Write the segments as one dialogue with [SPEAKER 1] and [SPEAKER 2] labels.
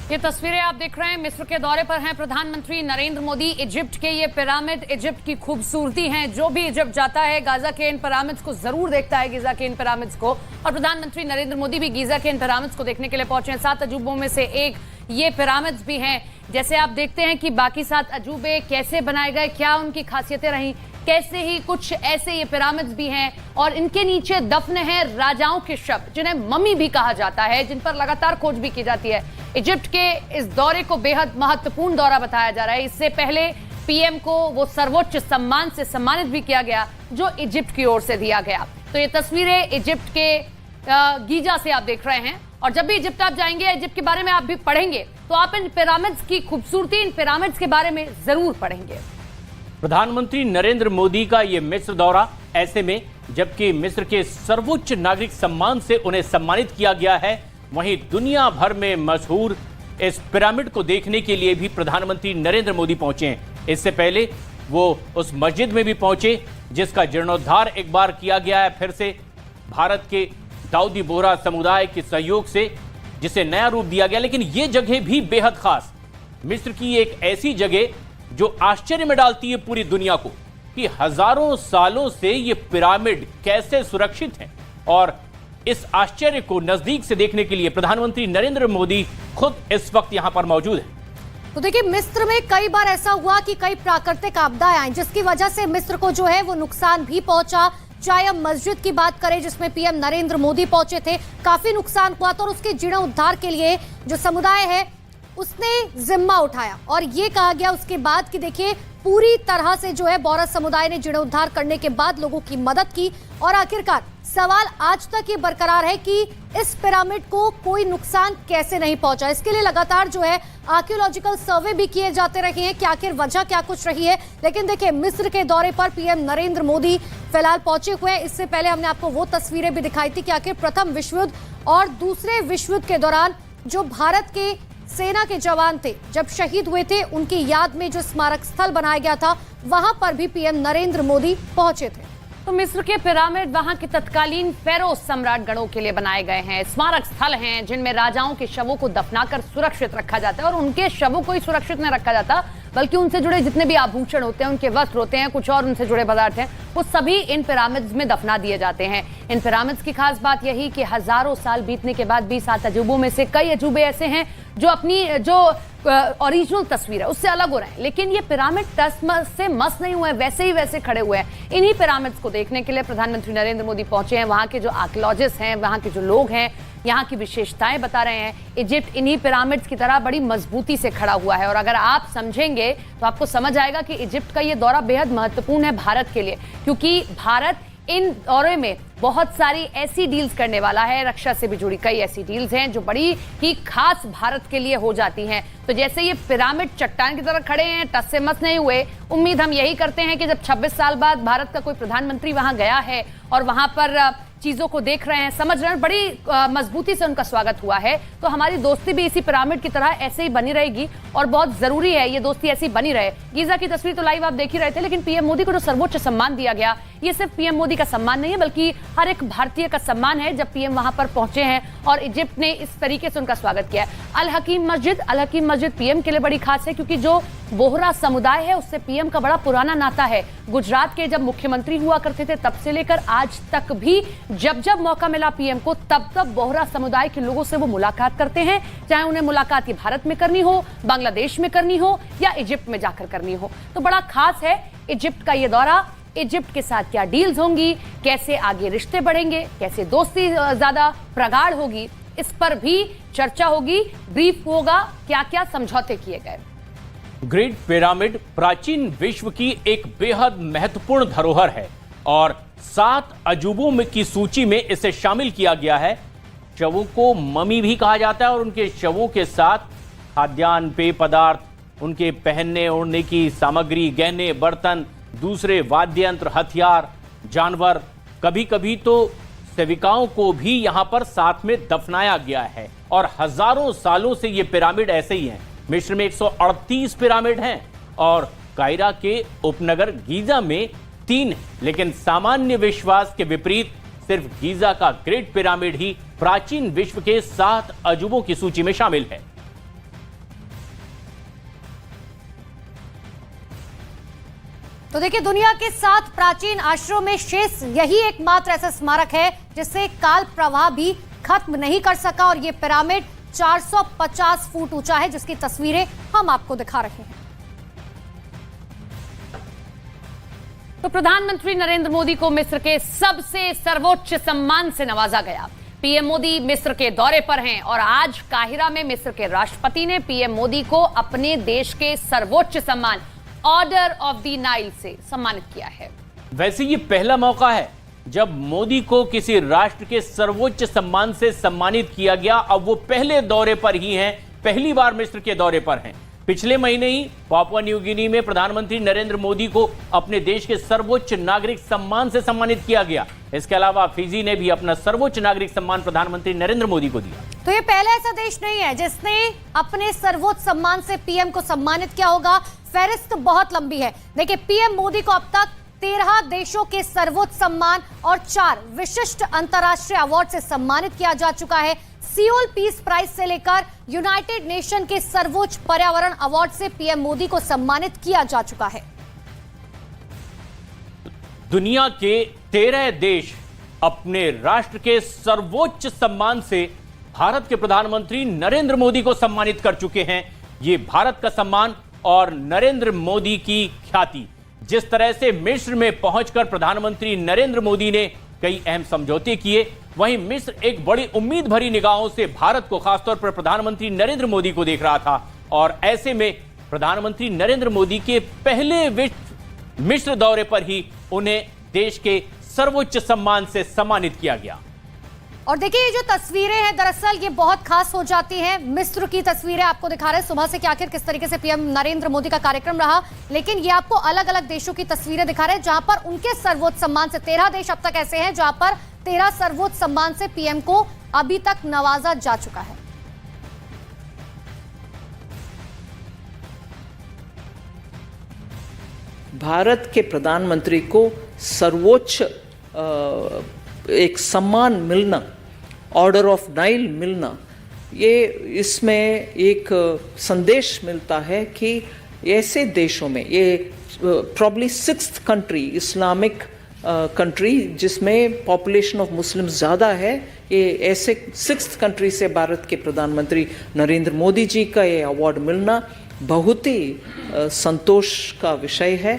[SPEAKER 1] ये तस्वीरें आप देख रहे हैं, मिस्र के दौरे पर हैं प्रधानमंत्री नरेंद्र मोदी। इजिप्ट के ये पिरामिड इजिप्ट की खूबसूरती हैं। जो भी इजिप्ट जाता है गाजा के इन पिरामिड्स को जरूर देखता है, गीजा के इन पिरामिड्स को। और प्रधानमंत्री नरेंद्र मोदी भी गीजा के इन पिरामिड्स को देखने के लिए पहुंचे हैं। 7 अजूबों में से एक ये पिरामिड्स भी हैं। जैसे आप देखते हैं कि बाकी 7 अजूबे कैसे बनाए गए, क्या उनकी खासियतें रही, कैसे ही कुछ ऐसे ये पिरामिड्स भी हैं। और इनके नीचे दफन है राजाओं के शव, जिन्हें मम्मी भी कहा जाता है, जिन पर लगातार खोज भी की जाती है। इजिप्ट के इस दौरे को बेहद महत्वपूर्ण दौरा बताया जा रहा है। इससे पहले पीएम को वो सर्वोच्च सम्मान से सम्मानित भी किया गया जो इजिप्ट की ओर से दिया गया। तो ये तस्वीरें इजिप्ट के गीजा से आप देख रहे हैं। और जब भी इजिप्ट आप जाएंगे, इजिप्ट के बारे में आप भी पढ़ेंगे, तो आप इन पिरामिड्स की खूबसूरती, इन पिरामिड्स के बारे में जरूर पढ़ेंगे।
[SPEAKER 2] प्रधानमंत्री नरेंद्र मोदी का ये मिस्र दौरा ऐसे में जबकि मिस्र के सर्वोच्च नागरिक सम्मान से उन्हें सम्मानित किया गया है, वहीं दुनिया भर में मशहूर इस पिरामिड को देखने के लिए भी प्रधानमंत्री नरेंद्र मोदी पहुंचे हैं। इससे पहले वो उस मस्जिद में भी पहुंचे जिसका जीर्णोद्धार एक बार किया गया है फिर से भारत के दाऊदी बोहरा समुदाय के सहयोग से, जिसे नया रूप दिया गया। लेकिन ये जगह भी बेहद खास, मिस्र की एक ऐसी जगह जो आश्चर्य में डालती है पूरी दुनिया को कि हजारों सालों से ये पिरामिड कैसे सुरक्षित हैं। और इस आश्चर्य को नजदीक से देखने के लिए प्रधानमंत्री नरेंद्र मोदी खुद इस वक्त यहां पर मौजूद है।
[SPEAKER 3] तो देखिए, मिस्र में कई बार ऐसा हुआ कि कई प्राकृतिक आपदाएं आई, जिसकी वजह से मिस्र को जो है वो नुकसान भी पहुंचा। चाहे हम मस्जिद की बात करें जिसमें पीएम नरेंद्र मोदी पहुंचे थे, काफी नुकसान हुआ था और उसके जीर्णोद्धार के लिए जो समुदाय है उसने जिम्मा उठाया। और ये कहा गया उसके बाद कि देखिए पूरी तरह से जो है बोहरा समुदाय ने जीर्णोद्धार करने के बाद लोगों की मदद की। और आखिरकार सवाल आज तक ये बरकरार है कि इस पिरामिड को कोई नुकसान कैसे नहीं पहुंचा। इसके लिए लगातार जो है आर्कियोलॉजिकल सर्वे भी किए जाते रहे हैं कि आखिर वजह क्या कुछ रही है। लेकिन देखिए, मिस्र के दौरे पर पीएम नरेंद्र मोदी फिलहाल पहुंचे हुए हैं। इससे पहले हमने आपको वो तस्वीरें भी दिखाई थी कि आखिर प्रथम विश्व युद्ध और दूसरे विश्व युद्ध के दौरान जो भारत के सेना के जवान थे जब शहीद हुए थे, उनकी याद में जो स्मारक स्थल बनाया गया था वहां पर भी पीएम नरेंद्र मोदी पहुंचे थे।
[SPEAKER 1] तो मिस्र के पिरामिड वहां के तत्कालीन फेरो सम्राट गणों के लिए बनाए गए हैं। स्मारक स्थल हैं जिनमें राजाओं के शवों को दफनाकर सुरक्षित रखा जाता है। और उनके शवों को ही सुरक्षित नहीं रखा जाता, बल्कि उनसे जुड़े जितने भी आभूषण होते हैं, उनके वस्त्र होते हैं, कुछ और उनसे जुड़े पदार्थ हैं, वो सभी इन पिरामिड्स में दफना दिए जाते हैं। इन पिरामिड्स की खास बात यही कि हजारों साल बीतने के बाद भी 7 अजूबों में से कई अजूबे ऐसे हैं जो अपनी जो ओरिजिनल तस्वीर है उससे अलग हो रहे हैं। लेकिन ये पिरामिड टस से मस नहीं हुए, वैसे ही वैसे खड़े हुए हैं। इन्हीं पिरामिड्स को देखने के लिए प्रधानमंत्री नरेंद्र मोदी पहुंचे हैं। वहां के जो आर्कियोलॉजिस्ट हैं, वहां के जो लोग हैं, यहाँ की विशेषताएं बता रहे हैं। इजिप्ट इन्हीं पिरामिड्स की तरह बड़ी मजबूती से खड़ा हुआ है। और अगर आप समझेंगे तो आपको समझ आएगा कि इजिप्ट का ये दौरा बेहद महत्वपूर्ण है भारत के लिए, क्योंकि भारत इन दौरे में बहुत सारी ऐसी डील्स करने वाला है। रक्षा से भी जुड़ी कई ऐसी डील्स हैं जो बड़ी ही खास भारत के लिए हो जाती हैं। तो जैसे ये पिरामिड चट्टान की तरह खड़े हैं, टस से मस नहीं हुए, उम्मीद हम यही करते हैं कि जब 26 साल बाद भारत का कोई प्रधानमंत्री वहां गया है और वहां पर चीजों को देख रहे हैं, समझ रहे हैं, बड़ी मजबूती से उनका स्वागत हुआ है। तो हमारी दोस्ती भी इसी पिरामिड की तरह ऐसे ही बनी रहेगी और बहुत जरूरी है ये दोस्ती ऐसी बनी रहे। गीजा की तस्वीर तो लाइव आप देख ही रहे थे, लेकिन पीएम मोदी को जो सर्वोच्च सम्मान दिया गया, ये सिर्फ पीएम मोदी का सम्मान नहीं है, बल्कि हर एक भारतीय का सम्मान है जब पीएम वहां पर पहुंचे हैं और इजिप्ट ने इस तरीके से उनका स्वागत किया है। अल हकीम मस्जिद पीएम के लिए बड़ी खास है, क्योंकि जो बोहरा समुदाय है उससे पीएम का बड़ा पुराना नाता है। गुजरात के जब मुख्यमंत्री हुआ करते थे तब से लेकर आज तक भी जब जब मौका मिला पीएम को, तब तब बोहरा समुदाय के लोगों से वो मुलाकात करते हैं। चाहे उन्हें मुलाकात भारत में करनी हो, बांग्लादेश में करनी हो या इजिप्ट में जाकर करनी हो। तो बड़ा खास है इजिप्ट का ये दौरा। इजिप्ट के साथ क्या डील्स होंगी, कैसे आगे रिश्ते बढ़ेंगे, कैसे दोस्ती ज्यादा प्रगाढ़ होगी, इस पर भी चर्चा होगी, ब्रीफ होगा, क्या क्या समझौते किए गए।
[SPEAKER 2] ग्रेट पिरामिड प्राचीन विश्व की एक बेहद महत्वपूर्ण धरोहर है और 7 अजूबों में की सूची में इसे शामिल किया गया है। शवों को मम्मी भी कहा जाता है और उनके शवों के साथ खाद्यान्न, पेय पदार्थ, उनके पहनने ओढ़ने की सामग्री, गहने, बर्तन, दूसरे वाद्य यंत्र, हथियार, जानवर, कभी कभी तो सेविकाओं को भी यहां पर साथ में दफनाया गया है। और हजारों सालों से ये पिरामिड ऐसे ही हैं। मिस्र में 138 पिरामिड हैं और कायरा के उपनगर गीजा में 3 हैं। लेकिन सामान्य विश्वास के विपरीत सिर्फ गीजा का ग्रेट पिरामिड ही प्राचीन विश्व के 7 अजूबों की सूची में शामिल है।
[SPEAKER 3] तो देखिए, दुनिया के 7 प्राचीन आश्रमों में शेष यही एकमात्र ऐसा स्मारक है जिसे काल प्रवाह भी खत्म नहीं कर सका, और ये पिरामिड 450 फुट ऊंचा है, जिसकी तस्वीरें हम आपको दिखा रहे हैं।
[SPEAKER 1] तो प्रधानमंत्री नरेंद्र मोदी को मिस्र के सबसे सर्वोच्च सम्मान से नवाजा गया। पीएम मोदी मिस्र के दौरे पर हैं और आज काहिरा में मिस्र के राष्ट्रपति ने पीएम मोदी को अपने देश के सर्वोच्च सम्मान ऑर्डर ऑफ द नाइल से सम्मानित किया है।
[SPEAKER 2] वैसे ये पहला मौका है जब मोदी को किसी राष्ट्र के सर्वोच्च सम्मान से सम्मानित किया गया। अब वो पहले दौरे पर ही हैं, पहली बार मिस्र के दौरे पर हैं। पिछले महीने ही पापुआ न्यू गिनी में प्रधानमंत्री नरेंद्र मोदी को अपने देश के सर्वोच्च नागरिक सम्मान से सम्मानित किया गया। इसके अलावा फिजी ने भी अपना सर्वोच्च नागरिक सम्मान प्रधानमंत्री नरेंद्र मोदी को दिया।
[SPEAKER 3] तो ये पहला ऐसा देश नहीं है जिसने अपने सर्वोच्च सम्मान से पीएम को सम्मानित किया होगा। फहरिस्त बहुत लंबी है। देखिए, पीएम मोदी को अब तक 13 देशों के सर्वोच्च सम्मान और 4 विशिष्ट अंतर्राष्ट्रीय अवार्ड से सम्मानित किया जा चुका है। सियोल पीस प्राइज से लेकर यूनाइटेड नेशन के सर्वोच्च पर्यावरण अवार्ड से पीएम मोदी को सम्मानित किया जा चुका है।
[SPEAKER 2] दुनिया के 13 देश अपने राष्ट्र के सर्वोच्च सम्मान से भारत के प्रधानमंत्री नरेंद्र मोदी को सम्मानित कर चुके हैं। ये भारत का सम्मान और नरेंद्र मोदी की ख्याति। जिस तरह से मिस्र में पहुंचकर प्रधानमंत्री नरेंद्र मोदी ने कई अहम समझौते किए, वहीं मिस्र एक बड़ी उम्मीद भरी निगाहों से भारत को, खासतौर पर प्रधानमंत्री नरेंद्र मोदी को देख रहा था। और ऐसे में प्रधानमंत्री नरेंद्र मोदी के पहले मिस्र दौरे पर ही उन्हें देश के सर्वोच्च सम्मान से सम्मानित किया गया।
[SPEAKER 3] और देखिए, ये जो तस्वीरें हैं दरअसल ये बहुत खास हो जाती हैं। मिस्र की तस्वीरें आपको दिखा रहे हैं सुबह से कि आखिर किस तरीके से पीएम नरेंद्र मोदी का कार्यक्रम रहा, लेकिन ये आपको अलग अलग देशों की तस्वीरें दिखा रहे हैं जहां पर उनके सर्वोच्च सम्मान से 13 देश अब तक ऐसे हैं जहां पर 13 सर्वोच्च सम्मान से पीएम को अभी तक नवाजा जा चुका है।
[SPEAKER 4] भारत के प्रधानमंत्री को सर्वोच्च एक सम्मान मिलना, ऑर्डर ऑफ नाइल मिलना, ये इसमें एक संदेश मिलता है कि ऐसे देशों में, ये probably 6th country, Islamic country जिसमें पॉपुलेशन ऑफ मुस्लिम्स ज़्यादा है, ये ऐसे 6th कंट्री से भारत के प्रधानमंत्री नरेंद्र मोदी जी का ये अवार्ड मिलना बहुत ही संतोष का विषय है।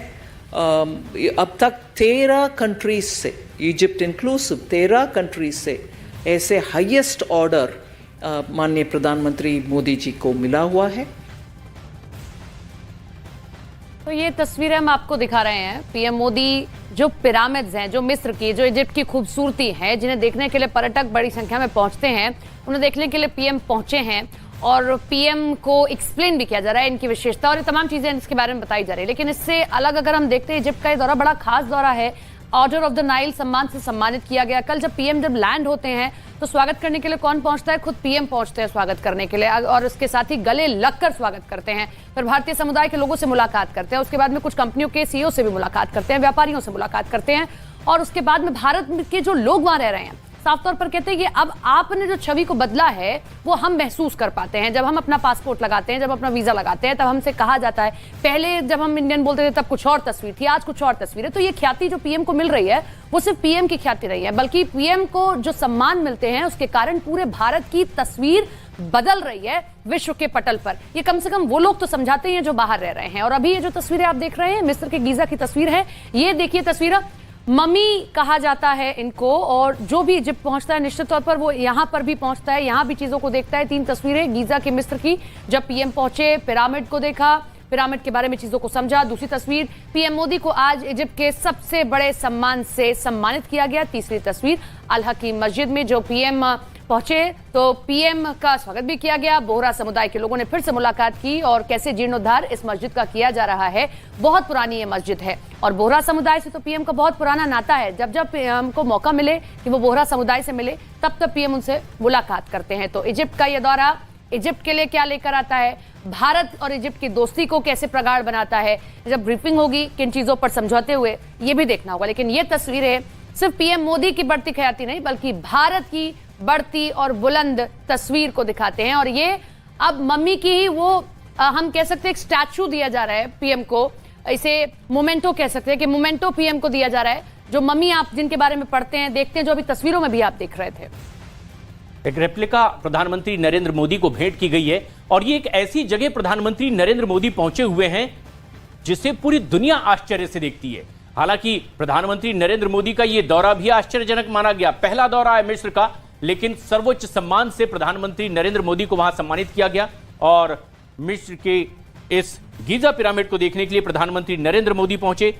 [SPEAKER 4] अब तक 13 कंट्रीज से, इजिप्ट इंक्लूसिव 13 कंट्रीज से ऐसे हाईएस्ट ऑर्डर माननीय प्रधानमंत्री मोदी जी को मिला हुआ है।
[SPEAKER 1] तो ये तस्वीरें हम आपको दिखा रहे हैं। पीएम मोदी जो पिरामिड्स हैं, जो मिस्र की, जो इजिप्ट की खूबसूरती है, जिन्हें देखने के लिए पर्यटक बड़ी संख्या में पहुंचते हैं, उन्हें देखने के लिए पीएम पहुंचे हैं और पीएम को एक्सप्लेन भी किया जा रहा है इनकी विशेषता और ये तमाम चीजें इसके बारे में बताई जा रही है। लेकिन इससे अलग अगर हम देखते हैं, इजिप्ट का ये दौरा बड़ा खास दौरा है। ऑर्डर ऑफ द नाइल सम्मान से सम्मानित किया गया। कल जब पीएम लैंड होते हैं तो स्वागत करने के लिए कौन पहुंचता है? खुद पीएम पहुंचते हैं स्वागत करने के लिए और उसके साथ ही गले लगकर स्वागत करते हैं। फिर भारतीय समुदाय के लोगों से मुलाकात करते हैं, उसके बाद में कुछ कंपनियों के सीईओ से भी मुलाकात करते हैं, व्यापारियों से मुलाकात करते हैं और उसके बाद में भारत के जो लोग वहां रह रहे हैं साफ तौर पर कहते हैं कि अब आपने जो छवि को बदला है वो हम महसूस कर पाते हैं। जब हम अपना पासपोर्ट लगाते हैं, जब अपना वीजा लगाते हैं, तब हमसे कहा जाता है, पहले जब हम इंडियन बोलते थे तब कुछ और तस्वीर थी, आज कुछ और तस्वीर है। तो ये ख्याति जो पीएम को मिल रही है वो सिर्फ पीएम की ख्याति नहीं है, बल्कि पीएम को जो सम्मान मिलते हैं उसके कारण पूरे भारत की तस्वीर बदल रही है विश्व के पटल पर। ये कम से कम वो लोग तो समझाते हैं जो बाहर रह रहे हैं। और अभी ये जो तस्वीरें आप देख रहे हैं मिस्र के गीजा की तस्वीर है। ये देखिए तस्वीर, मम्मी कहा जाता है इनको, और जो भी इजिप्ट पहुंचता है निश्चित तौर पर वो यहां पर भी पहुंचता है, यहां भी चीजों को देखता है। 3 तस्वीरें गीजा के मिस्र की, जब पीएम पहुंचे पिरामिड को देखा, पिरामिड के बारे में चीजों को समझा। दूसरी तस्वीर, पीएम मोदी को आज इजिप्ट के सबसे बड़े सम्मान से सम्मानित किया गया। तीसरी तस्वीर, अल हकीम मस्जिद में जो पीएम पहुंचे तो पीएम का स्वागत भी किया गया। बोहरा समुदाय के लोगों ने फिर से मुलाकात की और कैसे जीर्णोद्धार इस मस्जिद का किया जा रहा है। बहुत पुरानी ये मस्जिद है और बोहरा समुदाय से तो पीएम का बहुत पुराना नाता है। जब जब पीएम को मौका मिले कि वो बोहरा समुदाय से मिले, तब तब पीएम उनसे मुलाकात करते हैं। तो इजिप्ट का ये दौरा इजिप्ट के लिए क्या लेकर आता है, भारत और इजिप्ट की दोस्ती को कैसे प्रगाढ़ बनाता है, जब ब्रीफिंग होगी किन चीजों पर समझौते हुए, ये भी देखना होगा। लेकिन ये तस्वीरें सिर्फ पीएम मोदी की बढ़ती ख्याति नहीं, बल्कि भारत की बढ़ती और बुलंद तस्वीर को दिखाते हैं। और ये अब मम्मी की ही वो हम कह सकते हैं एक स्टैचू दिया जा रहा है पीएम को, इसे मोमेंटो कह सकते हैं कि मोमेंटो पीएम को दिया जा रहा है, जो मम्मी आप जिनके बारे में पढ़ते हैं, देखते हैं, जो अभी तस्वीरों में भी आप देख रहे थे।
[SPEAKER 2] एक रेप्लिका प्रधानमंत्री नरेंद्र मोदी को भेंट की गई है और ये एक ऐसी जगह प्रधानमंत्री नरेंद्र मोदी पहुंचे हुए हैं जिसे पूरी दुनिया आश्चर्य से देखती है। हालांकि प्रधानमंत्री नरेंद्र मोदी का यह दौरा भी आश्चर्यजनक माना गया। पहला दौरा है मिस्र का, लेकिन सर्वोच्च सम्मान से प्रधानमंत्री नरेंद्र मोदी को वहां सम्मानित किया गया और मिस्र के इस गीजा पिरामिड को देखने के लिए प्रधानमंत्री नरेंद्र मोदी पहुंचे।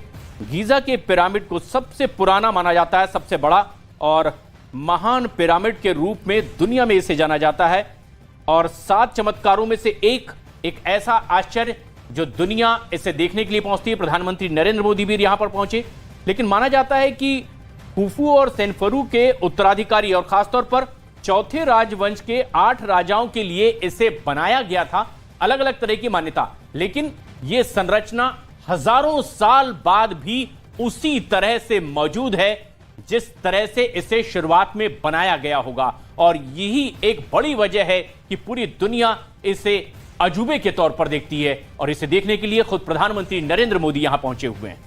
[SPEAKER 2] गीजा के पिरामिड को सबसे पुराना माना जाता है, सबसे बड़ा और महान पिरामिड के रूप में दुनिया में इसे जाना जाता है और 7 चमत्कारों में से एक ऐसा आश्चर्य जो दुनिया इसे देखने के लिए पहुंचती है। प्रधानमंत्री नरेंद्र मोदी भी यहां पर पहुंचे, लेकिन माना जाता है कि खुफू और सेनफरू के उत्तराधिकारी और खासतौर पर चौथे राजवंश के 8 राजाओं के लिए इसे बनाया गया था। अलग अलग तरह की मान्यता, लेकिन यह संरचना हजारों साल बाद भी उसी तरह से मौजूद है जिस तरह से इसे शुरुआत में बनाया गया होगा और यही एक बड़ी वजह है कि पूरी दुनिया इसे अजूबे के तौर पर देखती है और इसे देखने के लिए खुद प्रधानमंत्री नरेंद्र मोदी यहां पहुंचे हुए हैं।